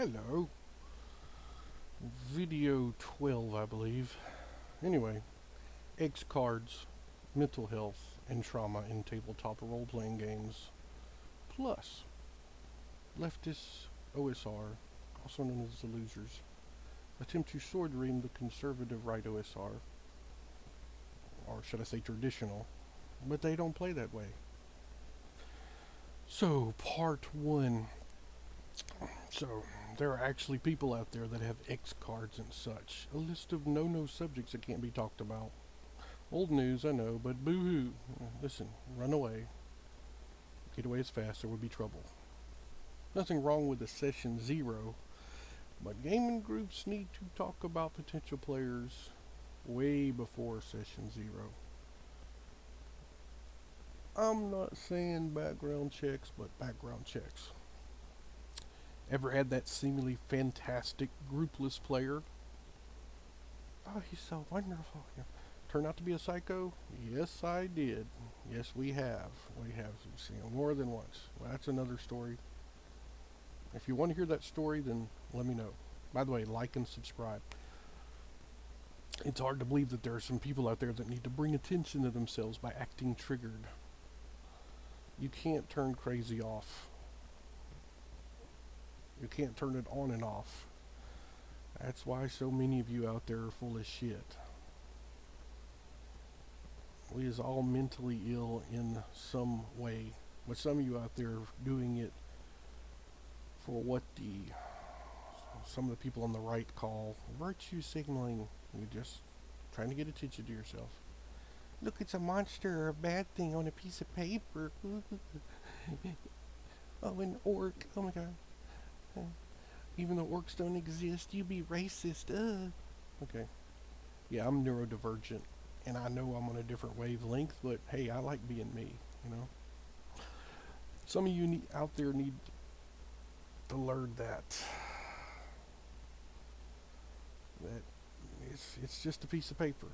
Hello. Video 12, I believe. Anyway, X cards, mental health, and trauma in tabletop role-playing games, plus Leftist OSR, also known as the LOSRs, attempt to sword ream the conservative right OSR, or should I say traditional, but they don't play that way. So, part 1. So, there are actually people out there that have X cards and such. A list of no-no subjects that can't be talked about. Old news, I know, but boo-hoo. Listen, run away. Get away as fast, there would be trouble. Nothing wrong with a session 0, but gaming groups need to talk about potential players way before session 0. I'm not saying background checks, but background checks. Ever had that seemingly fantastic groupless player? Oh, he's so wonderful. Turn out to be a psycho? Yes, I did. Yes, we have. We have seen it more than once. Well, that's another story. If you want to hear that story, then let me know. By the way, like and subscribe. It's hard to believe that there are some people out there that need to bring attention to themselves by acting triggered. You can't turn crazy off. You can't turn it on and off. That's why so many of you out there are full of shit. We is all mentally ill in some way, but some of you out there are doing it for what some of the people on the right call virtue signaling. You're just trying to get attention to yourself. Look, it's a monster or a bad thing on a piece of paper. Oh, an orc. Oh my god. Even though orcs don't exist, you be racist. Okay. Yeah, I'm neurodivergent, and I know I'm on a different wavelength, but hey, I like being me, you know? Some of you out there need to learn that it's just a piece of paper.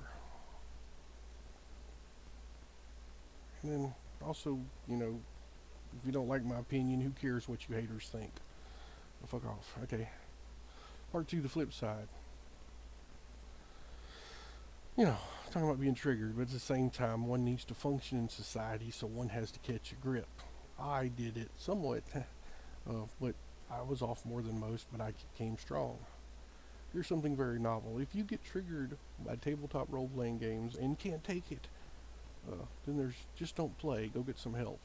And then also, you know, if you don't like my opinion, who cares what you haters think? Well, fuck off. Okay. Part 2, the flip side. You know, talking about being triggered, but at the same time, one needs to function in society, so one has to catch a grip. I did it somewhat, but I was off more than most, but I came strong. Here's something very novel. If you get triggered by tabletop role-playing games and can't take it, then just don't play. Go get some help.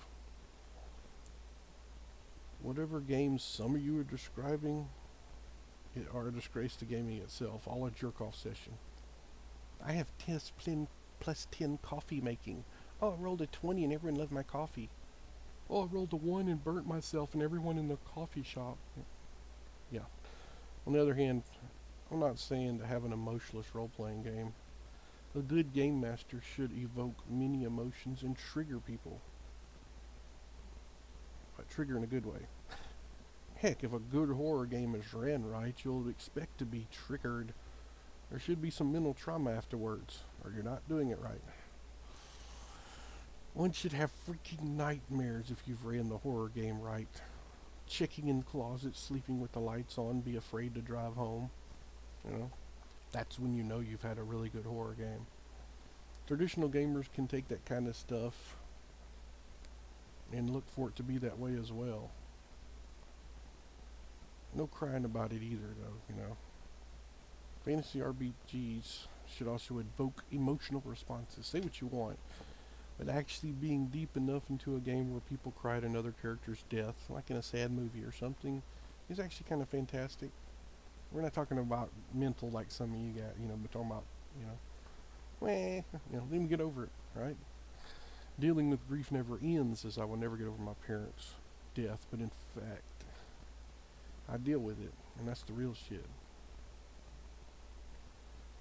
Whatever games some of you are describing are a disgrace to gaming itself. All a jerk-off session. I have plus 10 coffee making. Oh, I rolled a 20 and everyone loved my coffee. Oh, I rolled a 1 and burnt myself and everyone in the coffee shop. Yeah. On the other hand, I'm not saying to have an emotionless role-playing game. A good game master should evoke many emotions and trigger people. But trigger in a good way. Heck, if a good horror game is ran right, you'll expect to be triggered. There should be some mental trauma afterwards, or you're not doing it right. One should have freaking nightmares if you've ran the horror game right. Checking in closets, sleeping with the lights on, be afraid to drive home. You know, that's when you know you've had a really good horror game. Traditional gamers can take that kind of stuff and look for it to be that way as well. No crying about it either, though, you know. Fantasy RPGs should also evoke emotional responses. Say what you want, but actually being deep enough into a game where people cry at another character's death, like in a sad movie or something, is actually kind of fantastic. We're not talking about mental like some of you got, you know, but talking about, let me get over it, right? Dealing with grief never ends, as I will never get over my parents' death, but in fact, I deal with it, and that's the real shit.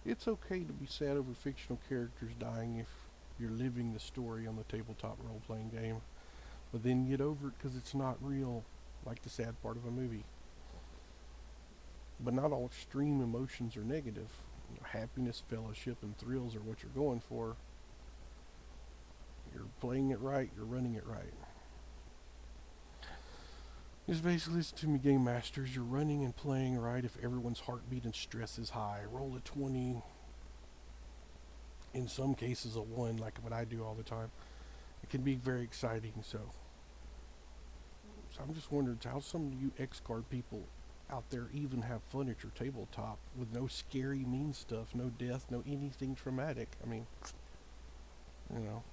It's okay to be sad over fictional characters dying if you're living the story on the tabletop role-playing game, but then get over it because it's not real, like the sad part of a movie. But not all extreme emotions are negative. You know, happiness, fellowship, and thrills are what you're going for. You're playing it right, you're running it right. It's basically, listen to me, game masters. You're running and playing right if everyone's heartbeat and stress is high. Roll a 20. In some cases, a 1, like what I do all the time. It can be very exciting. So I'm just wondering how some of you X card people out there even have fun at your tabletop with no scary, mean stuff, no death, no anything traumatic. I mean, you know.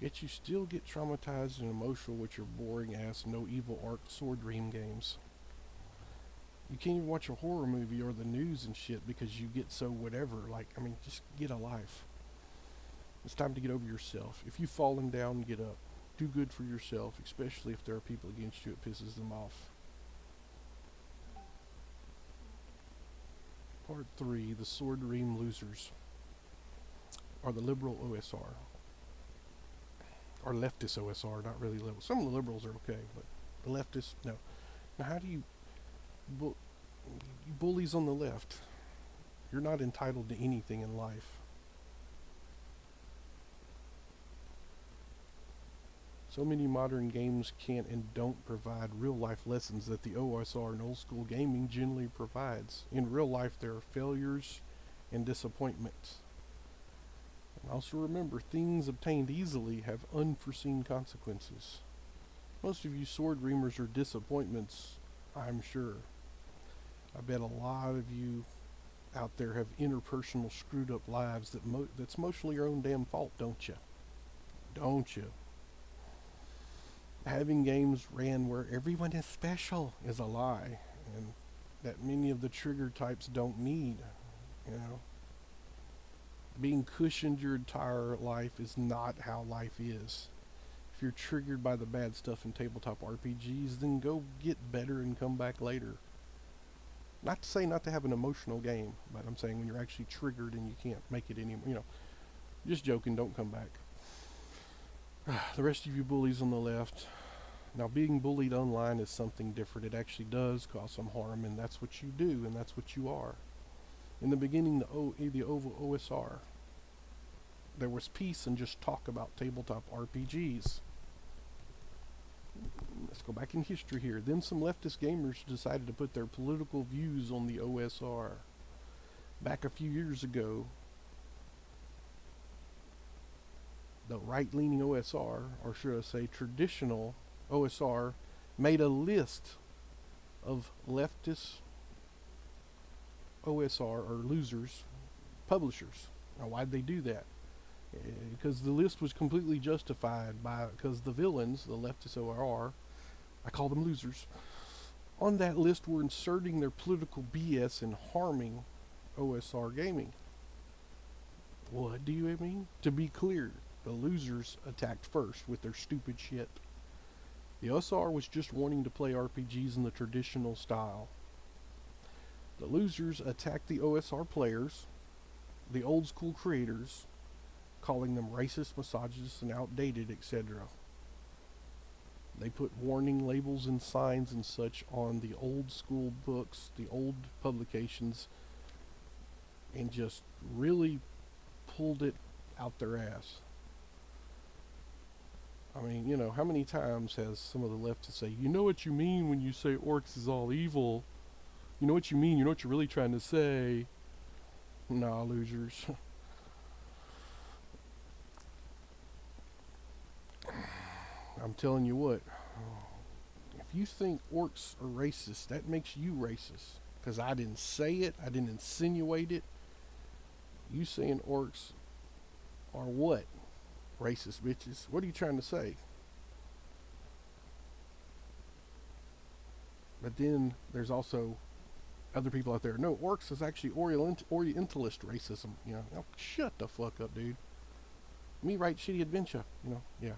Yet you still get traumatized and emotional with your boring ass no evil arc sword Ream games. You can't even watch a horror movie or the news and shit because you get so whatever. Like, I mean, just get a life. It's time to get over yourself. If you've fallen down, get up. Do good for yourself, especially if there are people against you, it pisses them off. Part 3, the Sword Ream losers are the liberal OSR. Or leftist OSR, not really liberal. Some of the liberals are okay, but the leftists, no. Now, how do you bullies on the left? You're not entitled to anything in life. So many modern games can't and don't provide real-life lessons that the OSR and old-school gaming generally provides. In real life, there are failures and disappointments. And also remember, things obtained easily have unforeseen consequences. Most of you sword reamers are disappointments, I'm sure. I bet a lot of you out there have interpersonal screwed up lives that's mostly your own damn fault, don't you? Don't you? Having games ran where everyone is special is a lie, and that many of the trigger types don't need, you know. Being cushioned your entire life is not how life is. If you're triggered by the bad stuff in tabletop RPGs, then go get better and come back later. Not to say not to have an emotional game, but I'm saying when you're actually triggered and you can't make it anymore, you know. Just joking, don't come back. The rest of you bullies on the left. Now, being bullied online is something different. It actually does cause some harm, and that's what you do, and that's what you are. In the beginning, the OSR, there was peace and just talk about tabletop RPGs. Let's go back in history here. Then some leftist gamers decided to put their political views on the OSR. Back a few years ago, the right-leaning OSR, or should I say traditional OSR, made a list of leftist OSR, or losers, publishers. Now, why'd they do that? Because the list was completely justified because the villains, the leftist OSR, I call them losers, on that list were inserting their political BS and harming OSR gaming. What do you mean? To be clear, the losers attacked first with their stupid shit. The OSR was just wanting to play RPGs in the traditional style. The losers attacked the OSR players, the old school creators, calling them racist, misogynist, and outdated, etc. They put warning labels and signs and such on the old school books, the old publications, and just really pulled it out their ass. I mean, you know, how many times has some of the leftists say, you know what you mean when you say orcs is all evil? You know what you mean, you know what you're really trying to say. Nah, losers. I'm telling you what, if you think orcs are racist, that makes you racist. Because I didn't say it, I didn't insinuate it. You saying orcs are what? Racist bitches. What are you trying to say? But then there's also other people out there. No, orcs is actually Orientalist racism. You know, oh, shut the fuck up, dude. Me write shitty adventure. You know, yeah.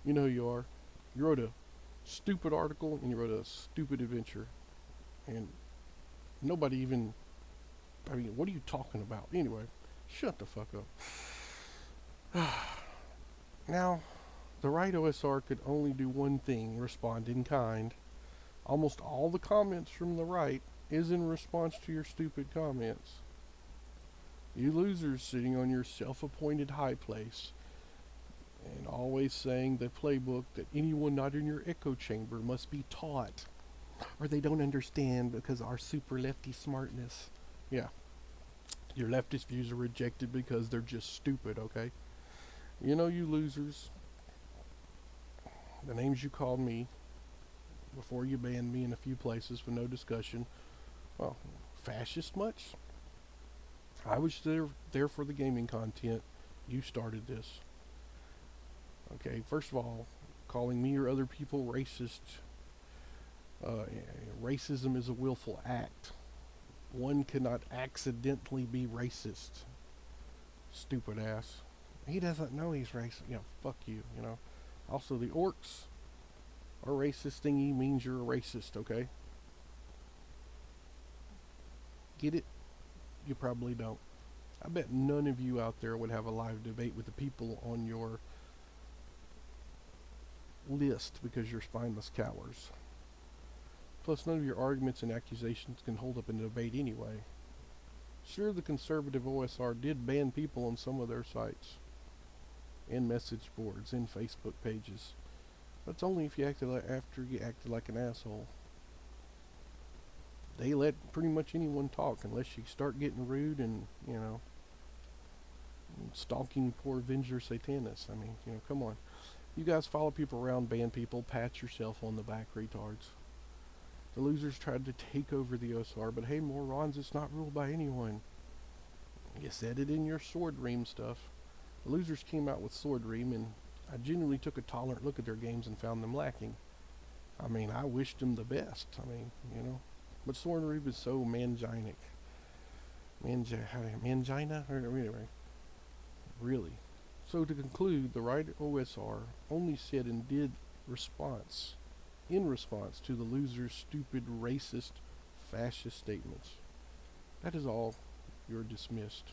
You know who you are. You wrote a stupid article and you wrote a stupid adventure. And nobody even, I mean, what are you talking about? Anyway, shut the fuck up. Now, the right OSR could only do one thing, respond in kind. Almost all the comments from the right is in response to your stupid comments. You losers sitting on your self-appointed high place and always saying the playbook that anyone not in your echo chamber must be taught, or they don't understand because our super lefty smartness. Yeah, your leftist views are rejected because they're just stupid, okay? You know, you losers, the names you called me before you banned me in a few places with no discussion. Well, fascist much? I was there for the gaming content. You started this. Okay, first of all, calling me or other people racist. Uh, Racism is a willful act. One cannot accidentally be racist. Stupid ass. He doesn't know he's racist. Yeah, fuck you, you know. Also, the orcs are racist thingy means you're a racist, okay? Get it? You probably don't. I bet none of you out there would have a live debate with the people on your list because you're spineless cowards. Plus, none of your arguments and accusations can hold up in a debate anyway. Sure, the conservative OSR did ban people on some of their sites, and message boards, and Facebook pages. That's only if you acted like after you acted like an asshole. They let pretty much anyone talk unless you start getting rude and, you know, stalking poor Avenger Satanists. I mean, you know, come on. You guys follow people around, ban people, pat yourself on the back, retards. The losers tried to take over the OSR, but hey, morons, it's not ruled by anyone. You said it in your sword Ream stuff. The losers came out with sword Ream, and I genuinely took a tolerant look at their games and found them lacking. I mean, I wished them the best. I mean, you know. But sword Ream is so manginic. Mangina? Anyway. Really. So to conclude, the right OSR only said and did in response to the loser's stupid, racist, fascist statements. That is all. You're dismissed.